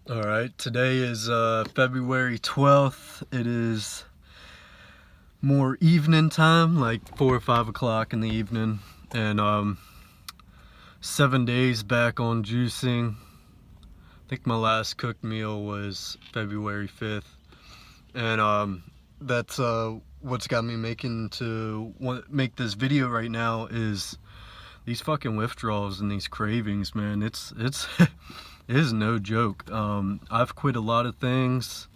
All right, today is February 12th. It is more evening time, like 4 or 5 o'clock in the evening, and 7 days back on juicing. I think my last cooked meal was February 5th, and that's what's got me make this video right now is these fucking withdrawals and these cravings, man. It's it is no joke. I've quit a lot of things,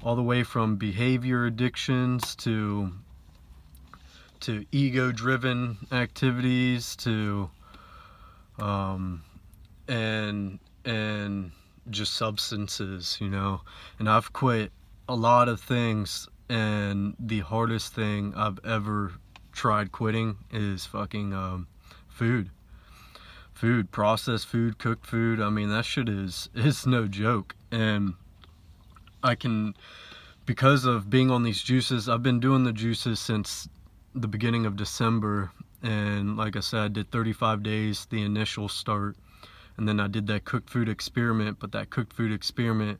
all the way from behavior addictions to ego-driven activities to and just substances, And I've quit a lot of things, and the hardest thing I've ever tried quitting is fucking food. Food, processed food, cooked food. I mean, that shit is no joke. And I can, because of being on these juices, I've been doing the juices since the beginning of December. And like I said, I did 35 days, the initial start. And then I did that cooked food experiment, but that cooked food experiment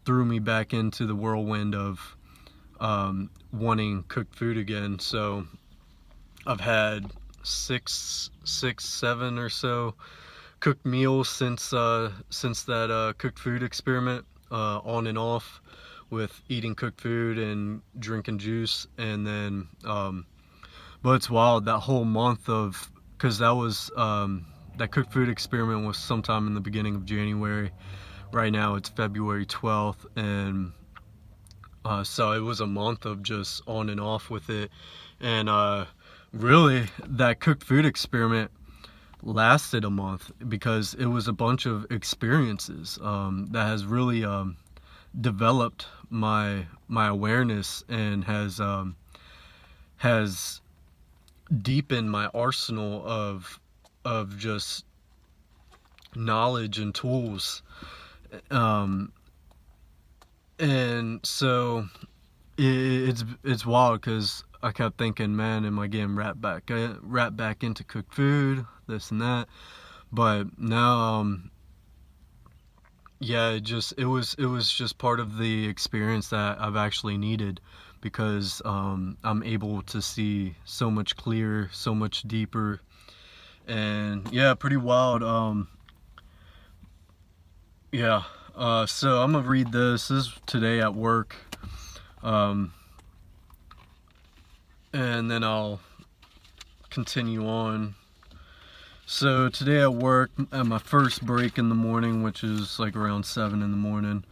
threw me back into the whirlwind of wanting cooked food again. So I've had six, seven or so cooked meals since that cooked food experiment, on and off, with eating cooked food and drinking juice. And then but it's wild, that whole month of, because that was that cooked food experiment was sometime in the beginning of January. Right now it's February 12th, and so it was a month of just on and off with it. And really, that cooked food experiment lasted a month because it was a bunch of experiences that has really developed my awareness, and has deepened my arsenal of just knowledge and tools. And so it's wild, because I kept thinking, man, am I getting wrapped back into cooked food, this and that? But now, yeah, it was just part of the experience that I've actually needed, because I'm able to see so much clearer, so much deeper. And yeah, pretty wild. Yeah. So I'm gonna read this. This is today at work. And then I'll continue on. So today at work, at my first break in the morning, which is like around 7 in the morning,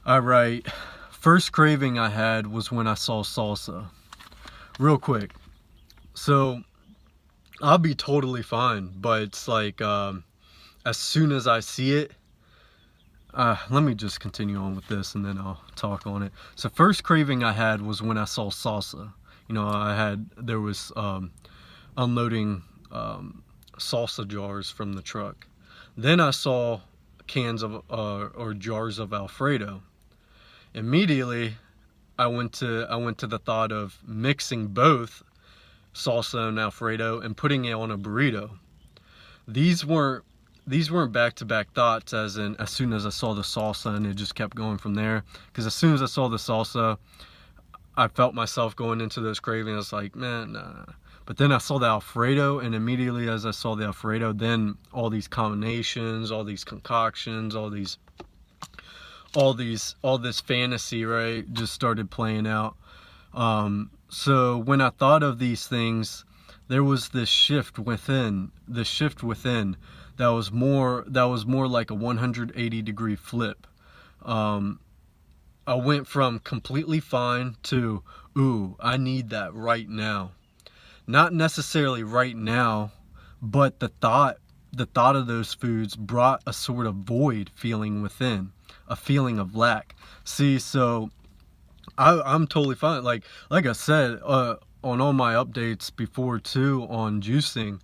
I write, first craving I had was when I saw salsa. Real quick. So I'll be totally fine, but it's like, as soon as I see it, let me just continue on with this and then I'll talk on it. So first craving I had was when I saw salsa. There was unloading salsa jars from the truck. Then I saw cans of or jars of Alfredo. Immediately I went to the thought of mixing both salsa and Alfredo and putting it on a burrito. These weren't back-to-back thoughts, as soon as I saw the salsa, and it just kept going from there. Because as soon as I saw the salsa, I felt myself going into those cravings. I was like, man, nah. But then I saw the Alfredo, and immediately as I saw the Alfredo, then all these combinations, all these concoctions, all this fantasy, right, just started playing out. So when I thought of these things, there was this shift within, that was more like a 180-degree flip. I went from completely fine to, ooh, I need that right now. Not necessarily right now, but the thought of those foods brought a sort of void feeling within, a feeling of lack. See, so I'm totally fine. Like I said, on all my updates before too on juicing,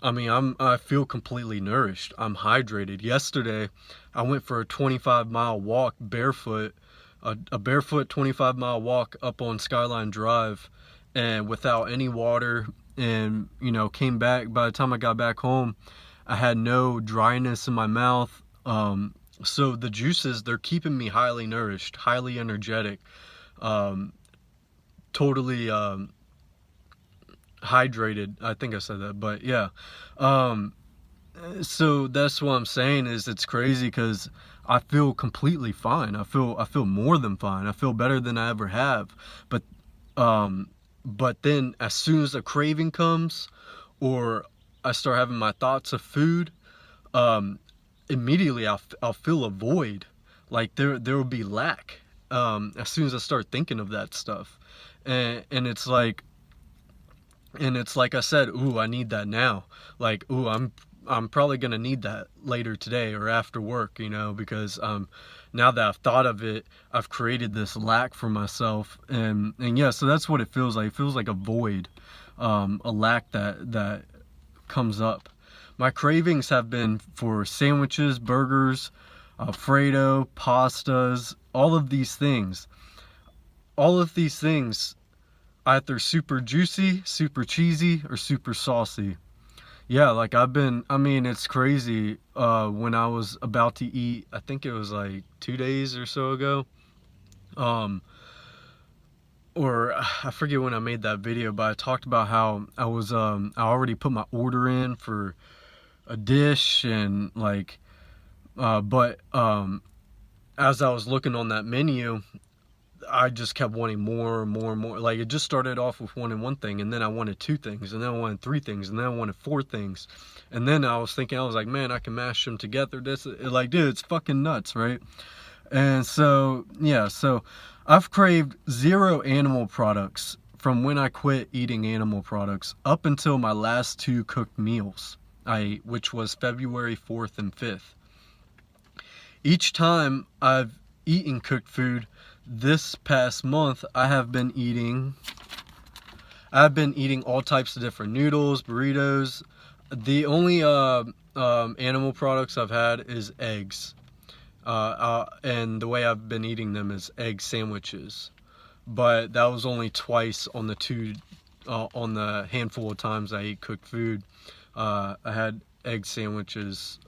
I mean, I feel completely nourished. I'm hydrated. Yesterday, I went for a 25-mile walk barefoot, a barefoot 25-mile walk up on Skyline Drive, and without any water. And came back. By the time I got back home, I had no dryness in my mouth. So the juices, they're keeping me highly nourished, highly energetic, um, totally hydrated. I think I said that, but yeah. Um, so that's what I'm saying is it's crazy because I feel completely fine. I feel more than fine. I feel better than I ever have. But um, but then as soon as a craving comes, or I start having my thoughts of food, um, immediately I'll feel a void, like there will be lack, as soon as I start thinking of that stuff, and it's like I said, ooh, I need that now. Like, ooh, I'm probably gonna need that later today or after work, because now that I've thought of it, I've created this lack for myself, and yeah, so that's what it feels like. It feels like a void, a lack that comes up. My cravings have been for sandwiches, burgers, Alfredo, pastas, all of these things. All of these things either super juicy, super cheesy, or super saucy. Yeah, like I mean, it's crazy. When I was about to eat, I think it was like 2 days or so ago. Um, or I forget when I made that video, but I talked about how I already put my order in for a dish, and like, but as I was looking on that menu, I just kept wanting more and more and more. Like, it just started off with wanting one thing, and then I wanted two things, and then I wanted three things, and then I wanted four things. And then I was thinking, I was like, man, I can mash them together. Like, dude, it's fucking nuts, right? And so, yeah, so I've craved zero animal products from when I quit eating animal products up until my last two cooked meals I ate, which was February 4th and 5th. Each time I've eaten cooked food this past month, I've been eating all types of different noodles, burritos. The only animal products I've had is eggs. And the way I've been eating them is egg sandwiches. But that was only twice on the handful of times I ate cooked food. I had egg sandwiches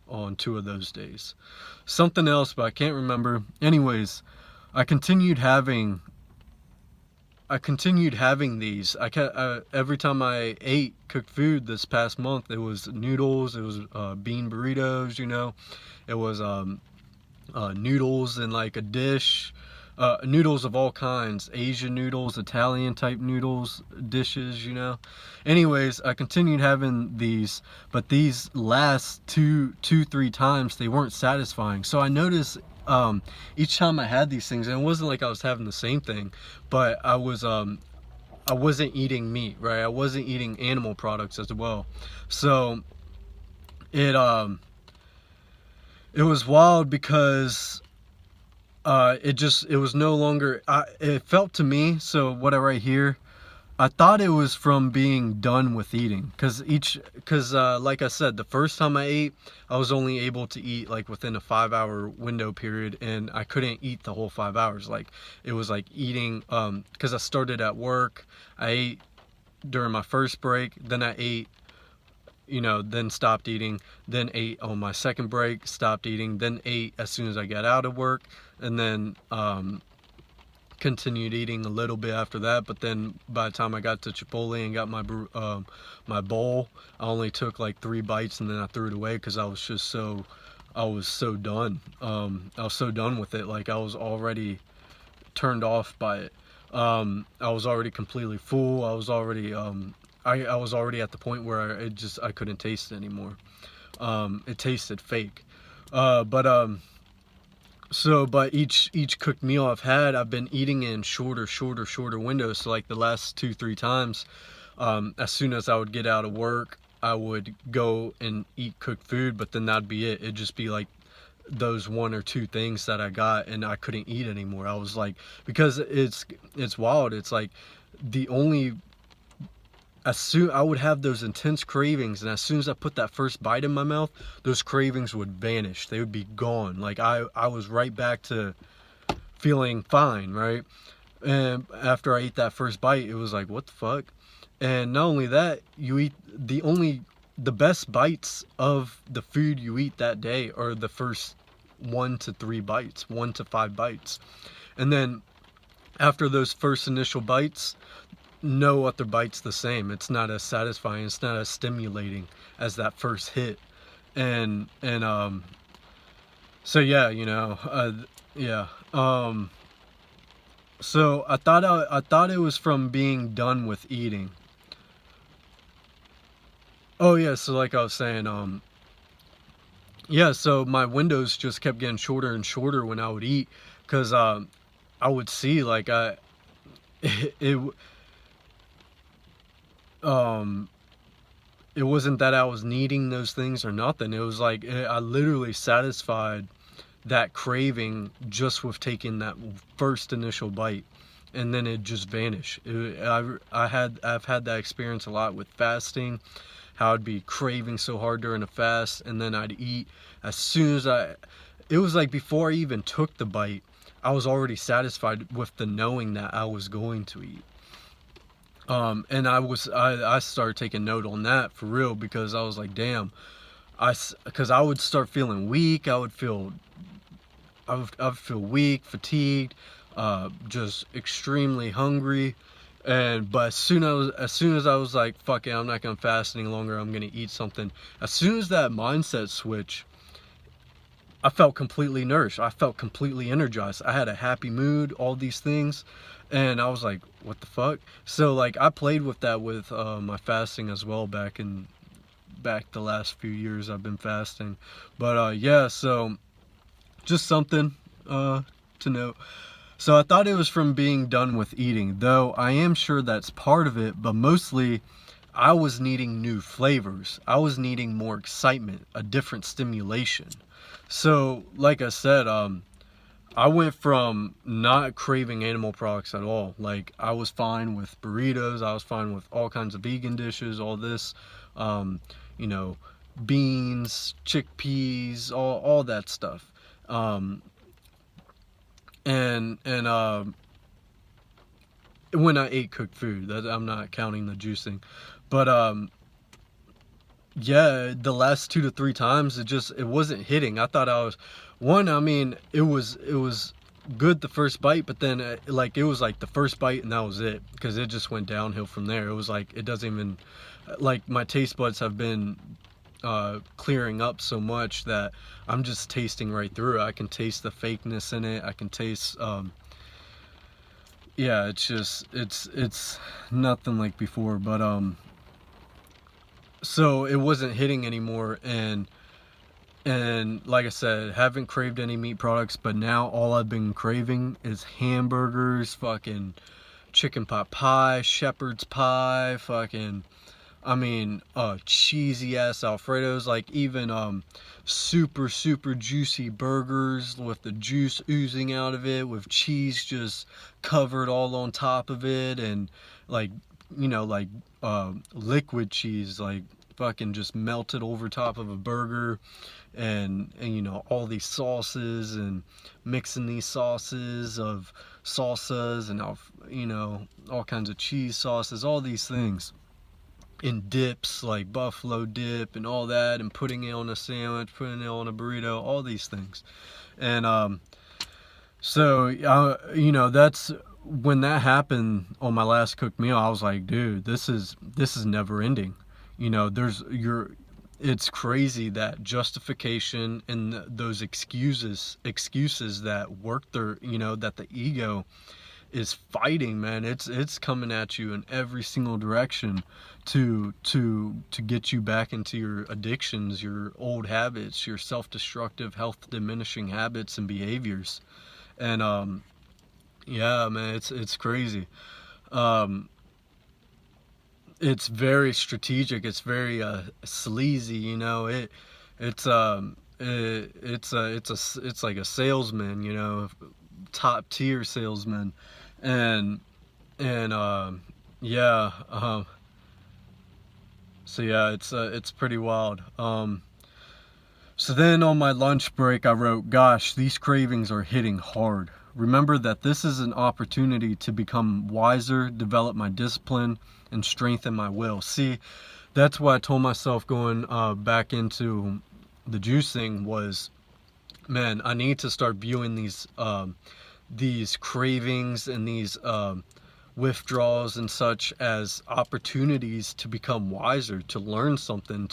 on two of those days. Something else, but I can't remember. Anyways, I continued having these. Every time I ate cooked food this past month, it was noodles, it was bean burritos, it was noodles in like a dish, noodles of all kinds, Asian noodles, Italian type noodles, dishes, Anyways, I continued having these, but these last three times, they weren't satisfying. So I noticed each time I had these things, and it wasn't like I was having the same thing, but I wasn't eating meat, right? I wasn't eating animal products as well. So it it was wild because it was no longer, it felt to me, so what I write here, I thought it was from being done with eating, because like I said, the first time I ate, I was only able to eat like within a 5-hour window period, and I couldn't eat the whole 5 hours. Like, it was like eating, because I started at work, I ate during my first break, then I ate, then stopped eating, then ate on my second break, stopped eating, then ate as soon as I got out of work, and then continued eating a little bit after that. But then by the time I got to Chipotle and got my bowl, I only took like 3 bites, and then I threw it away because I was so done. I was so done with it. Like, I was already turned off by it. I was already completely full. I was already I was already at the point where I couldn't taste it anymore. It tasted fake. But each cooked meal I've been eating in shorter windows. So like the last 2-3 times, as soon as I would get out of work, I would go and eat cooked food, but then that'd be it. It'd just be like those 1 or 2 things that I got, and I couldn't eat anymore. I was like, because it's wild. It's like the only as soon I would have those intense cravings, and as soon as I put that first bite in my mouth, those cravings would vanish. They would be gone. Like, I was right back to feeling fine, right? And after I ate that first bite, it was like, what the fuck? And not only that, you eat the best bites of the food you eat that day are the first 1 to 3 bites, 1 to 5 bites. And then after those first initial bites, no other bite's the same. It's not as satisfying, it's not as stimulating as that first hit. And so yeah, yeah. So I thought it was from being done with eating. Oh yeah, so like I was saying, yeah, so my windows just kept getting shorter and shorter when I would eat, because I would see like it um it wasn't that I was needing those things or nothing. It was like I literally satisfied that craving just with taking that first initial bite, and then it just vanished. I've had that experience a lot with fasting, how I'd be craving so hard during a fast, and then I'd eat as soon as it was like before I even took the bite, I was already satisfied with the knowing that I was going to eat. And I started taking note on that for real, because I was like, damn, because I would start feeling weak. I'd feel weak, fatigued, just extremely hungry. But as soon as I was like, fuck it, I'm not gonna fast any longer, I'm gonna eat something. As soon as that mindset switch, I felt completely nourished. I felt completely energized. I had a happy mood, all these things. And I was like, what the fuck? So like I played with that with my fasting as well back the last few years I've been fasting. But yeah, so just something to note. So I thought it was from being done with eating, though I am sure that's part of it, but mostly I was needing new flavors. I was needing more excitement, a different stimulation. So like I said, I went from not craving animal products at all. Like I was fine with burritos, I was fine with all kinds of vegan dishes, all this, you know, beans, chickpeas, all that stuff. And when I ate cooked food, that I'm not counting the juicing, but yeah, the last 2 to 3 times it wasn't hitting. I thought I was I mean, it was good the first bite, but then like it was like the first bite and that was it, because it just went downhill from there. It was like it doesn't even, like, my taste buds have been clearing up so much that I'm just tasting right through it. I can taste the fakeness in it. I can taste yeah, it's nothing like before. But so it wasn't hitting anymore, and like I said, haven't craved any meat products, but now all I've been craving is hamburgers, fucking chicken pot pie, shepherd's pie, fucking, I mean, cheesy ass Alfredos, like even super juicy burgers with the juice oozing out of it, with cheese just covered all on top of it, and like, like liquid cheese, like fucking just melted over top of a burger, and all these sauces, and mixing these sauces of salsas, and all kinds of cheese sauces, all these things in dips like buffalo dip and all that, and putting it on a sandwich, putting it on a burrito, all these things. And so that's when that happened on my last cooked meal. I was like, dude, this is never ending. It's crazy that justification and those excuses that work there, that the ego is fighting, man. It's coming at you in every single direction to get you back into your addictions, your old habits, your self-destructive, health diminishing habits and behaviors. And yeah, man, it's crazy. It's very strategic, it's very sleazy, it's like a salesman, top tier salesman. And yeah, so yeah, it's pretty wild. So then on my lunch break I wrote, gosh, these cravings are hitting hard. Remember that this is an opportunity to become wiser, develop my discipline, and strengthen my will. See, that's what I told myself going back into the juicing was, man, I need to start viewing these cravings and these withdrawals and such as opportunities to become wiser, to learn something,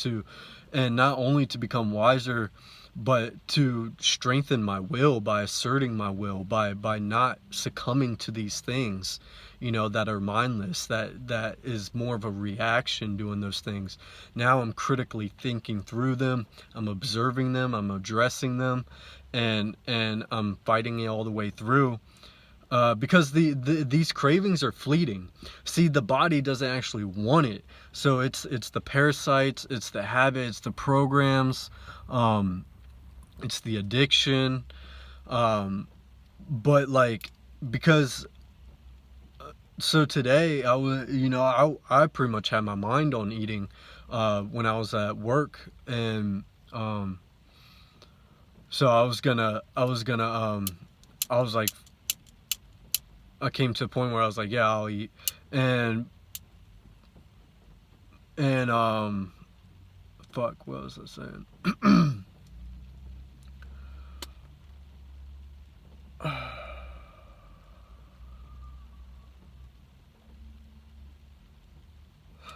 and not only to become wiser, but to strengthen my will by asserting my will, by not succumbing to these things, that are mindless, that is more of a reaction doing those things. Now I'm critically thinking through them, I'm observing them, I'm addressing them, and I'm fighting it all the way through. Because these cravings are fleeting. See, the body doesn't actually want it, so it's the parasites, it's the habits, the programs, it's the addiction. But like, because so today I was, I pretty much had my mind on eating when I was at work, and so I was like, I came to a point where I was like, yeah, I'll eat. And fuck, what was I saying?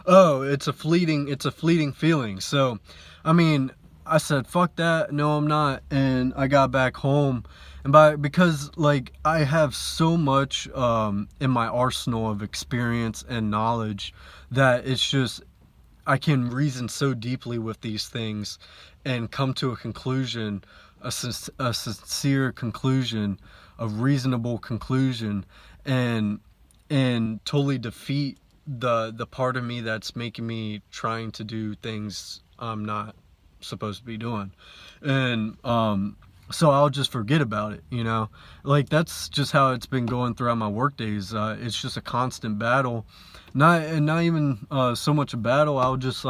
Oh, it's a fleeting feeling. So, I mean, I said, fuck that, no I'm not. And I got back home, and because like I have so much in my arsenal of experience and knowledge, that it's just, I can reason so deeply with these things and come to a conclusion, a sincere conclusion, a reasonable conclusion, and totally defeat the part of me that's making me trying to do things I'm not supposed to be doing. And so I'll just forget about it, like that's just how it's been going throughout my work days. It's just a constant battle, not even so much a battle. I'll just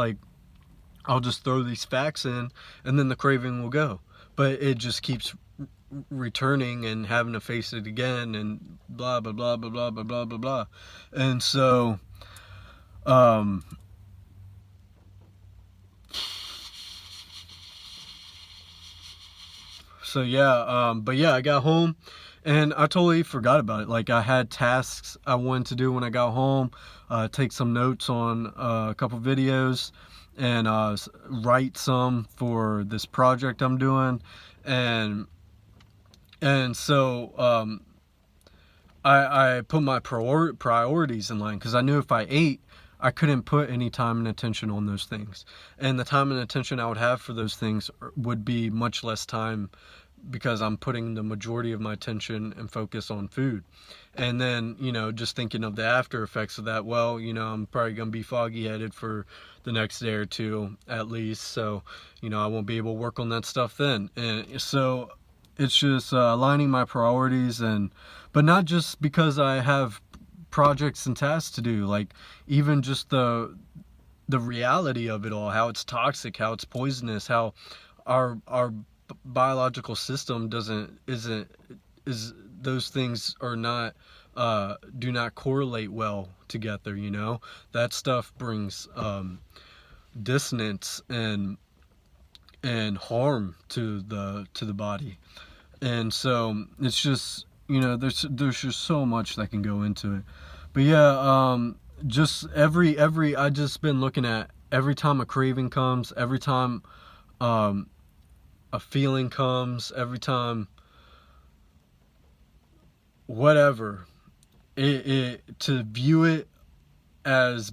throw these facts in, and then the craving will go, but it just keeps returning and having to face it again, and blah blah blah blah blah blah blah blah blah. And so but yeah, I got home and I totally forgot about it. Like, I had tasks I wanted to do when I got home, take some notes on a couple videos, and write some for this project I'm doing. And so I put my priorities in line, because I knew if I ate, I couldn't put any time and attention on those things. And the time and attention I would have for those things would be much less time, because I'm putting the majority of my attention and focus on food. And then, just thinking of the after effects of that, well, I'm probably going to be foggy headed for the next day or two at least. So, I won't be able to work on that stuff then. And so it's just aligning my priorities, but not just because I have projects and tasks to do, like even just the reality of it all, how it's toxic, how it's poisonous, how our biological system is those things are not do not correlate well together. That stuff brings dissonance and harm to the body. And so it's just, there's just so much that can go into it. But yeah, just I just been looking at every time a craving comes, every time a feeling comes, every time whatever, to view it as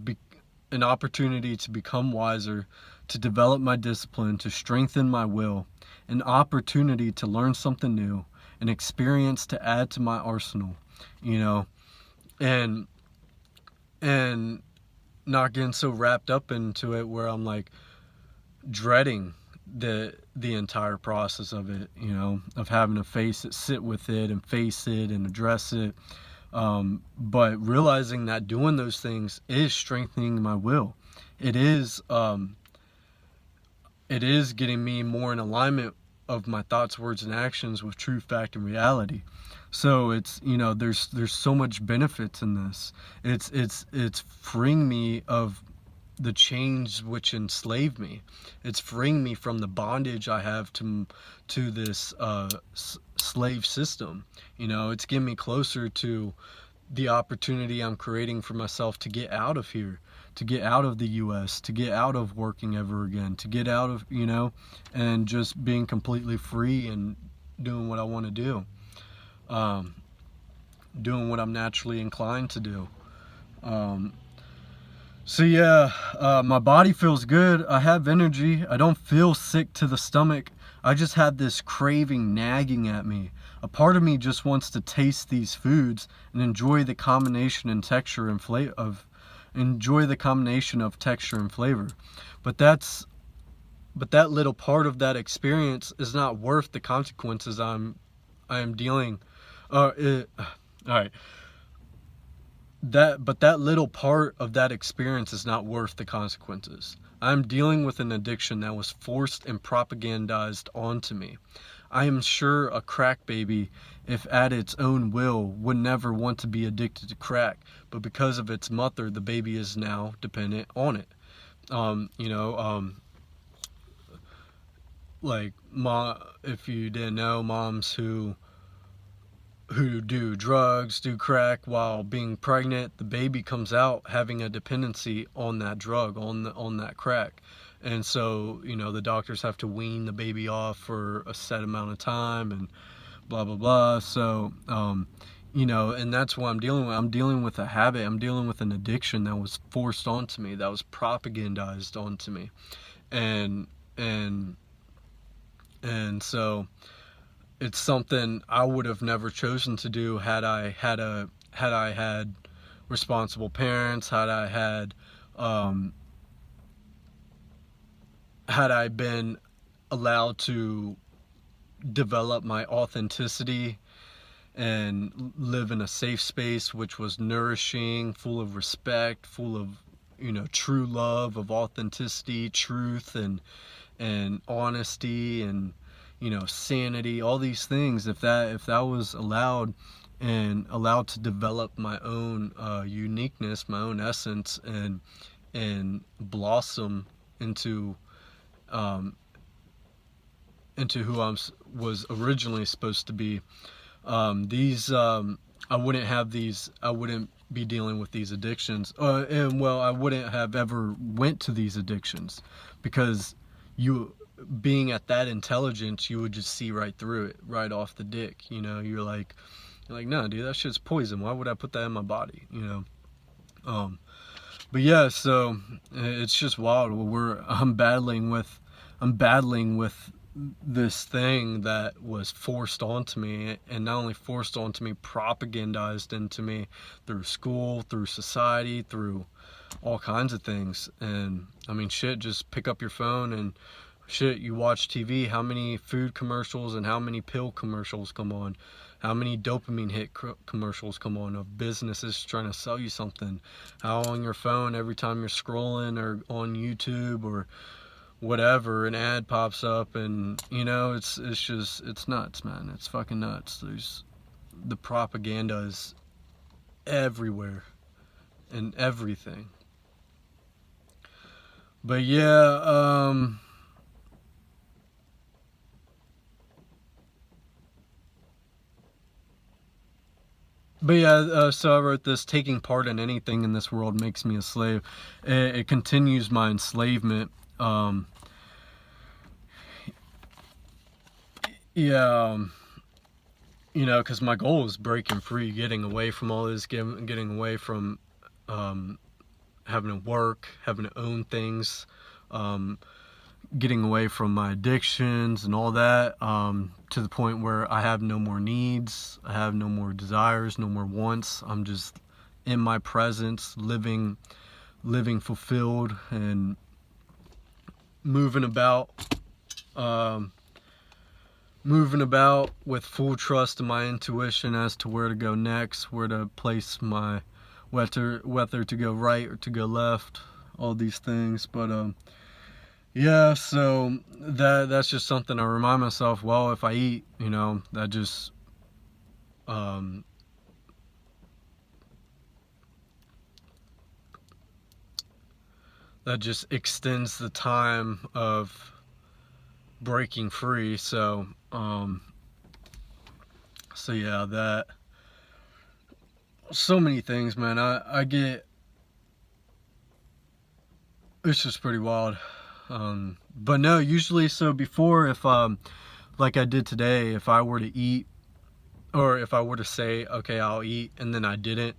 an opportunity to become wiser, to develop my discipline, to strengthen my will, an opportunity to learn something new, an experience to add to my arsenal, and not getting so wrapped up into it where I'm like dreading the entire process of it, of having to face it, sit with it and face it and address it. But realizing that doing those things is strengthening my will. It is getting me more in alignment of my thoughts, words, and actions with true fact and reality. So it's, there's so much benefits in this. It's freeing me of the chains which enslave me. It's freeing me from the bondage I have to this slave system. You know, it's getting me closer to the opportunity I'm creating for myself to get out of here, to get out of the US, to get out of working ever again, to get out of, you know, and just being completely free and doing what I want to do, doing what I'm naturally inclined to do. So yeah, my body feels good. I have energy. I don't feel sick to the stomach. I just have this craving nagging at me. A part of me just wants to taste these foods and enjoy the combination and texture and enjoy the combination of texture and flavor. But that little part of that experience is not worth the consequences I am dealing. All right. That little part of that experience is not worth the consequences. I'm dealing with an addiction that was forced and propagandized onto me. I am sure a crack baby, if at its own will, would never want to be addicted to crack, but because of its mother, the baby is now dependent on it. Like if you didn't know, moms who do drugs, do crack while being pregnant, the baby comes out having a dependency on that drug, on that crack. And so, you know, the doctors have to wean the baby off for a set amount of time and blah, blah, blah. So, you know, and that's what I'm dealing with. I'm dealing with a habit. I'm dealing with an addiction that was forced onto me, that was propagandized onto me. And so it's something I would have never chosen to do had I had responsible parents, had I been allowed to develop my authenticity and live in a safe space which was nourishing, full of respect, full of, you know, true love, of authenticity, truth, and honesty, and, you know, sanity, all these things. If that was allowed to develop my own uniqueness, my own essence, and blossom into who I was originally supposed to be, I wouldn't be dealing with these addictions, and well, I wouldn't have ever went to these addictions, because you, being at that intelligence, you would just see right through it, right off the dick. You know, you're like, no, dude, that shit's poison. Why would I put that in my body? You know. But yeah, so it's just wild. I'm battling with this thing that was forced onto me, and not only forced onto me, propagandized into me through school, through society, through all kinds of things. And I mean, shit, just pick up your phone and shit, you watch TV, how many food commercials and how many pill commercials come on, how many dopamine hit commercials come on of businesses trying to sell you something, how on your phone every time you're scrolling or on YouTube or whatever, an ad pops up, and, you know, it's nuts, man. It's fucking nuts. The propaganda is everywhere and everything. But yeah, so I wrote this: taking part in anything in this world makes me a slave. It continues my enslavement. You know, because my goal is breaking free, getting away from all this, getting away from having to work, having to own things, getting away from my addictions and all that, to the point where I have no more needs, I have no more desires, no more wants. I'm just in my presence, living fulfilled and moving about with full trust in my intuition as to where to go next, where to place my, whether to go right or to go left, all these things. But yeah, so that's just something I remind myself. Well, if I eat, you know, that just that just extends the time of breaking free. So yeah, that, so many things, man. I get, it's just pretty wild. But no, usually, so before, if like I did today, if I were to eat, or if I were to say, okay, I'll eat, and then I didn't,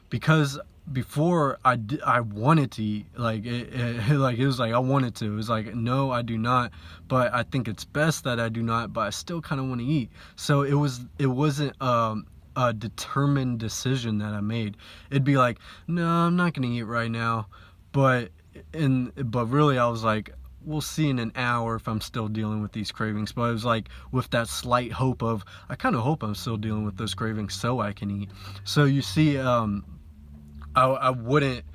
because before I wanted to eat, like like it was like I wanted to. It was like, no, I do not, but I think it's best that I do not, but I still kind of want to eat. So it wasn't a determined decision that I made. It'd be like, no, I'm not gonna eat right now, but really I was like, we'll see in an hour if I'm still dealing with these cravings. But it was like with that slight hope of, I kind of hope I'm still dealing with those cravings so I can eat. So you see, I wouldn't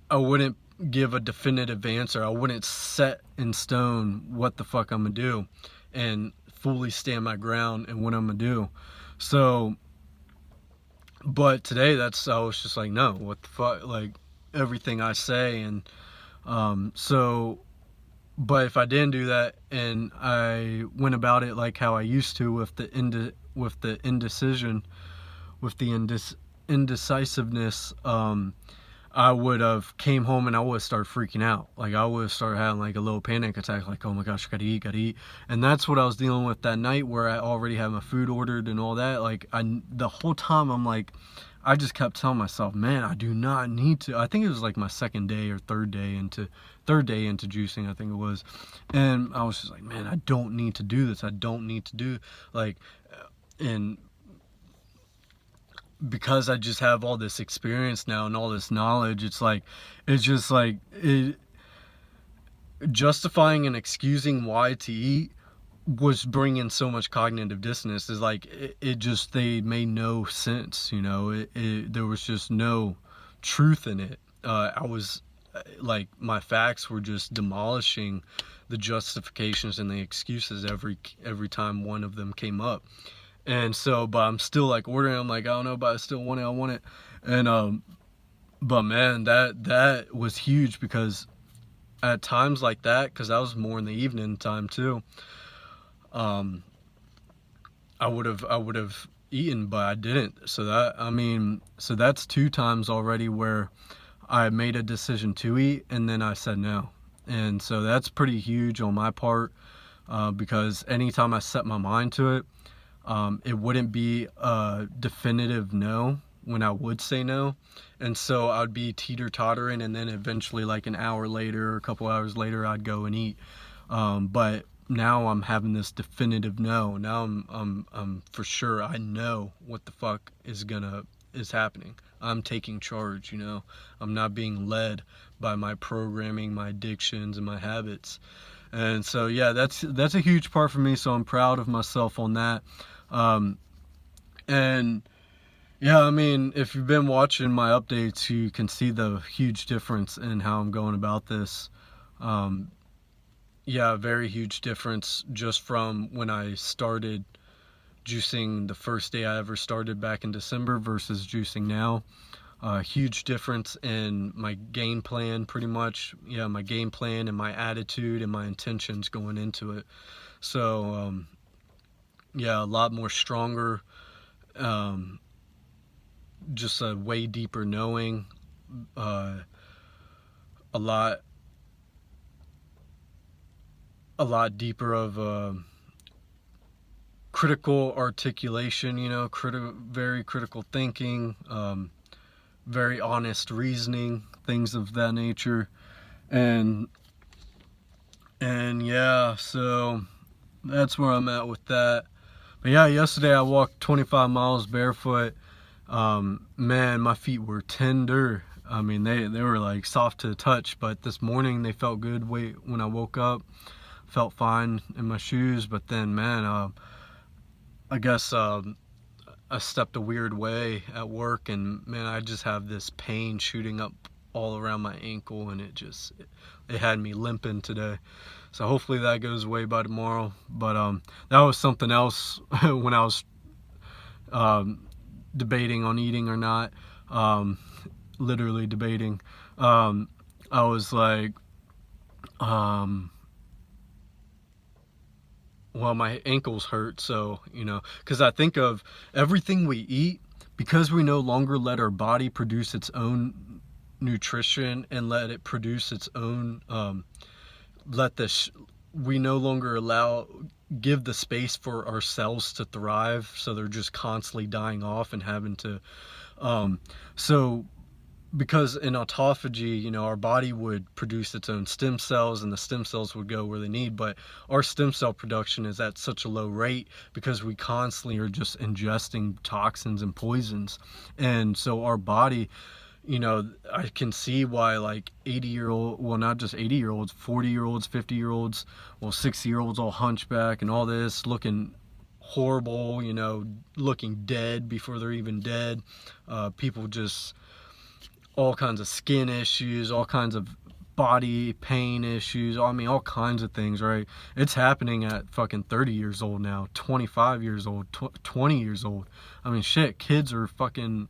I wouldn't give a definitive answer. I wouldn't set in stone what the fuck I'm gonna do and fully stand my ground and what I'm gonna do. So, but today, I was just like, no, what the fuck, like everything I say. And so, but if I didn't do that and I went about it like how I used to, with the indecision, with the indecisiveness, I would have came home and I would have started freaking out. Like I would have started having like a little panic attack, like, oh my gosh, gotta eat. And that's what I was dealing with that night, where I already had my food ordered and all that. Like the whole time I'm like, I just kept telling myself, man, I do not need to. I think it was like my third day into juicing, I think it was. And I was just like, man, I don't need to do this. I don't need to do, like, and because I just have all this experience now and all this knowledge, it's just like justifying and excusing why to eat was bringing so much cognitive dissonance. Is like they made no sense, there was just no truth in it. I was like, my facts were just demolishing the justifications and the excuses every time one of them came up. And so, but I'm still like ordering. I'm like, I don't know, but I still want it. I want it. And but man, that was huge, because at times like that, because that was more in the evening time too. I would have eaten, but I didn't. So that's 2 times already where I made a decision to eat and then I said no. And so that's pretty huge on my part, because anytime I set my mind to it, it wouldn't be a definitive no when I would say no. And so I'd be teeter-tottering, and then eventually, like an hour later or a couple hours later, I'd go and eat. But now I'm having this definitive no. Now I'm for sure, I know what the fuck is happening. I'm taking charge, I'm not being led by my programming, my addictions, and my habits. And so yeah, that's a huge part for me. So I'm proud of myself on that. And yeah, I mean, if you've been watching my updates, you can see the huge difference in how I'm going about this. Yeah, very huge difference just from when I started juicing the first day I ever started back in December versus juicing now. Huge difference in my game plan, pretty much. Yeah, my game plan and my attitude and my intentions going into it. So yeah, a lot more stronger, just a way deeper knowing, a lot deeper of critical articulation, very critical thinking, very honest reasoning, things of that nature. And yeah, so that's where I'm at with that. But yeah, yesterday I walked 25 miles barefoot. Man, my feet were tender. I mean, they were like soft to the touch, but this morning they felt good. When I woke up, felt fine in my shoes. But then, man, I guess I stepped a weird way at work, and man, I just have this pain shooting up all around my ankle, and it had me limping today. So hopefully that goes away by tomorrow. But that was something else when I was debating on eating or not, literally debating, I was like, well, my ankles hurt, so, because I think of everything we eat, because we no longer let our body produce its own nutrition and let it produce its own, let this, we no longer give the space for our cells to thrive, so they're just constantly dying off and having to, so because in autophagy, our body would produce its own stem cells and the stem cells would go where they need, but our stem cell production is at such a low rate because we constantly are just ingesting toxins and poisons. And so our body, I can see why like 80-year-old, well, not just 80-year-olds, 40-year-olds, 50-year-olds, well, 60-year-olds all hunchback and all this, looking horrible, looking dead before they're even dead. People just, all kinds of skin issues, all kinds of body pain issues. I mean, all kinds of things, right? It's happening at fucking 30 years old now, 25 years old, 20 years old. I mean, shit, kids are fucking,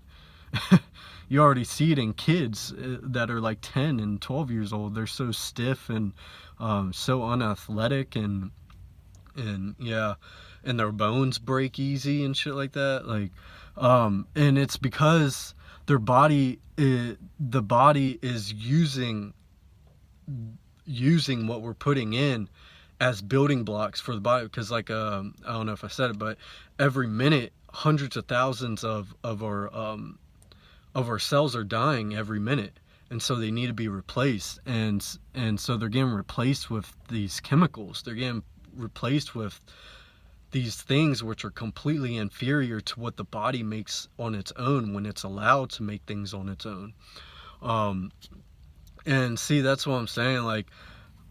you already see it in kids that are like 10 and 12 years old. They're so stiff and so unathletic and yeah, and their bones break easy and shit like that. Like, and it's because their body, the body is using what we're putting in as building blocks for the body. Because like, I don't know if I said it, but every minute, hundreds of thousands of our cells are dying every minute, and so they need to be replaced, and so they're getting replaced with these chemicals. They're getting replaced with these things which are completely inferior to what the body makes on its own when it's allowed to make things on its own. And see, that's what I'm saying. Like,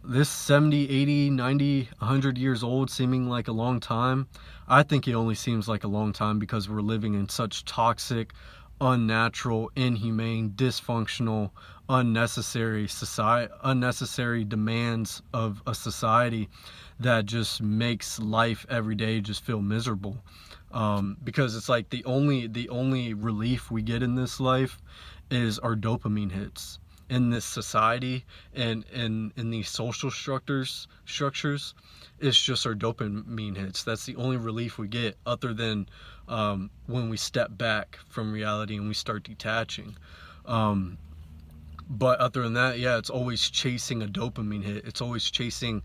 this 70, 80, 90, 100 years old seeming like a long time, I think it only seems like a long time because we're living in such toxic, unnatural, inhumane, dysfunctional, unnecessary demands of a society that just makes life every day just feel miserable. Because it's like the only relief we get in this life is our dopamine hits in this society, and in these social structures. It's just our dopamine hits. That's the only relief we get, other than when we step back from reality and we start detaching. But other than that, yeah, it's always chasing a dopamine hit. It's always chasing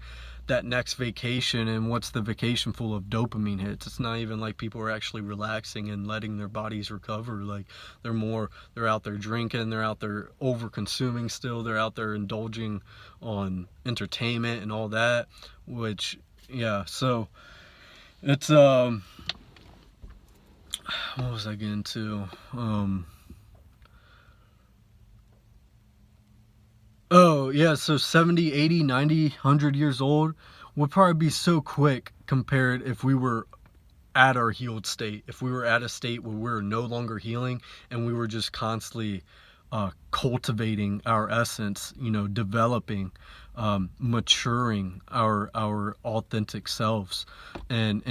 that next vacation. And what's the vacation full of? Dopamine hits. It's not even like people are actually relaxing and letting their bodies recover. Like, they're out there drinking, they're out there over consuming still, they're out there indulging on entertainment and all that, which, yeah, so it's, what was I getting to? Oh, yeah, so 70, 80, 90, 100 years old would probably be so quick compared if we were at our healed state. If we were at a state where we were no longer healing and we were just constantly cultivating our essence, developing, maturing our authentic selves, and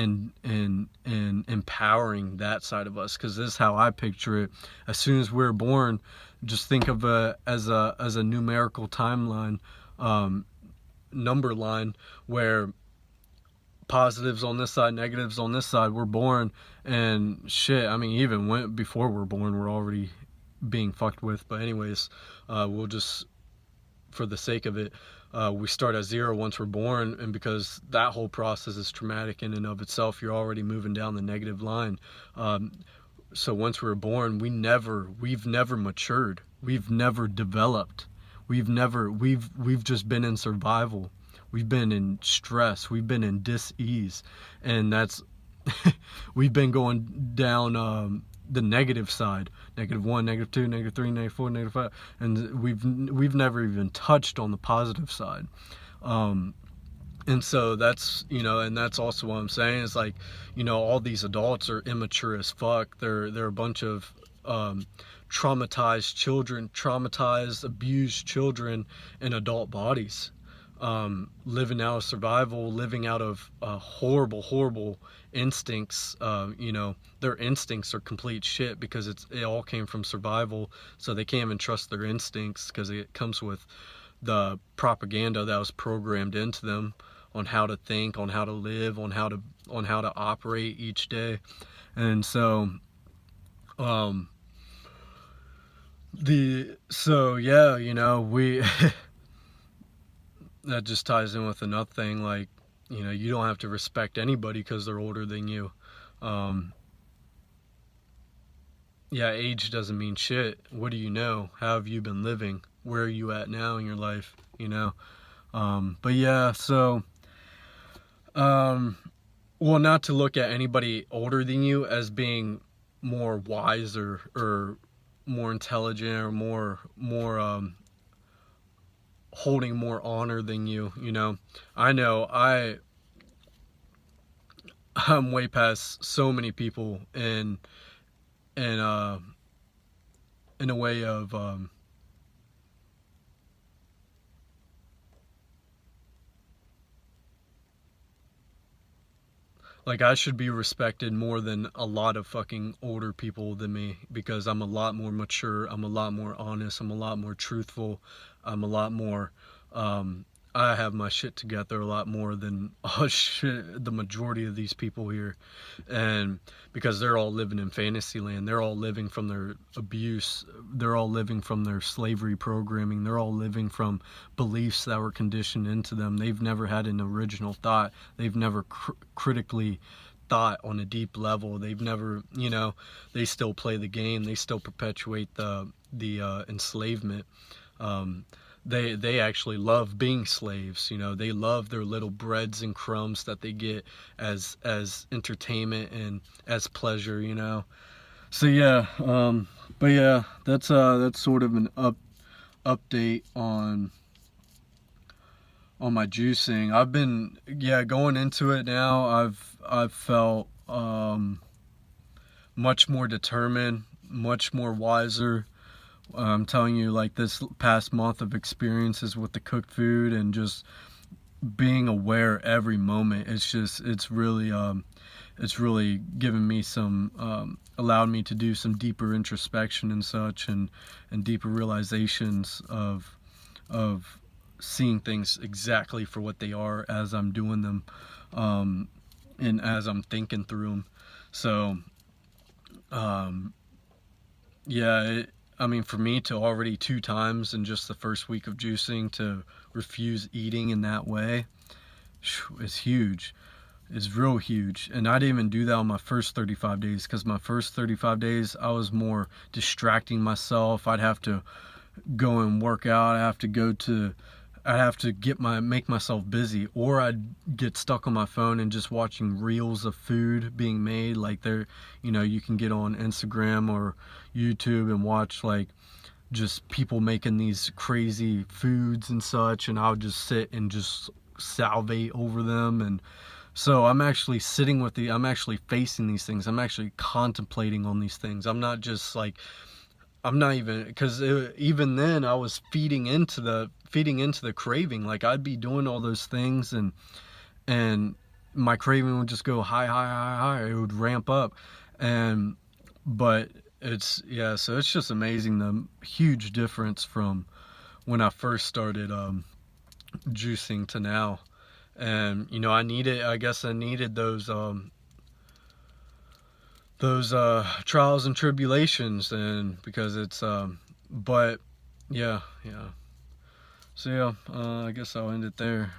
empowering that side of us. Because this is how I picture it. As soon as we're born, just think of as a numerical timeline, number line, where positives on this side, negatives on this side. We're born, and shit, I mean, even before we're born, we're already being fucked with. But anyways, we'll just, for the sake of it, we start at zero once we're born, and because that whole process is traumatic in and of itself, you're already moving down the negative line. So once we're born, we've never matured. We've never developed. We've just been in survival. We've been in stress. We've been in dis-ease. And that's, we've been going down the negative side. -1, -2, -3, -4, -5. And we've never even touched on the positive side. And so that's, and that's also what I'm saying is, like, all these adults are immature as fuck. They're a bunch of traumatized children, abused children in adult bodies, living out of survival, living out of horrible instincts. Their instincts are complete shit because it all came from survival, so they can't even trust their instincts because it comes with the propaganda that was programmed into them on how to think, on how to live, on how to operate each day. And so yeah, you know, we that just ties in with another thing, like, you know, you don't have to respect anybody because they're older than you. Yeah, age doesn't mean shit. What do you know? How have you been living? Where are you at now in your life? You know? But yeah, so, well, not to look at anybody older than you as being more wise or more intelligent or more holding more honor than you, you know. I know I'm way past so many people in in a way of like, I should be respected more than a lot of fucking older people than me, because I'm a lot more mature, I'm a lot more honest, I'm a lot more truthful, I'm a lot more I have my shit together a lot more than the majority of these people here. And because they're all living in fantasy land, they're all living from their abuse, they're all living from their slavery programming, they're all living from beliefs that were conditioned into them. They've never had an original thought, they've never critically thought on a deep level, they've never, you know, they still play the game, they still perpetuate the enslavement. They actually love being slaves, you know. They love their little breads and crumbs that they get as entertainment and as pleasure, you know. So yeah, but yeah, that's sort of an update on my juicing. I've been, yeah, going into it now, I've felt much more determined, much more wiser. I'm telling you, like, this past month of experiences with the cooked food and just being aware every moment, it's really given me some, allowed me to do some deeper introspection and such, and deeper realizations of seeing things exactly for what they are as I'm doing them, and as I'm thinking through them. So yeah, I mean, for me to already 2 times in just the first week of juicing to refuse eating in that way is huge. It's real huge. And I didn't even do that on my first 35 days, because my first 35 days I was more distracting myself. I'd have to go and work out. I'd have to make myself busy, or I'd get stuck on my phone and just watching reels of food being made. Like, there, you know, you can get on Instagram or YouTube and watch, like, just people making these crazy foods and such, and I would just sit and just salivate over them. And so I'm actually I'm actually facing these things. I'm actually contemplating on these things. I'm not just like, I'm not even, because even then I was feeding into the craving. Like, I'd be doing all those things, and my craving would just go high, high, high, high. It would ramp up, and but it's, yeah. So it's just amazing, the huge difference from when I first started juicing to now. And, you know, I guess I needed those trials and tribulations, and because it's but yeah. So yeah, I guess I'll end it there.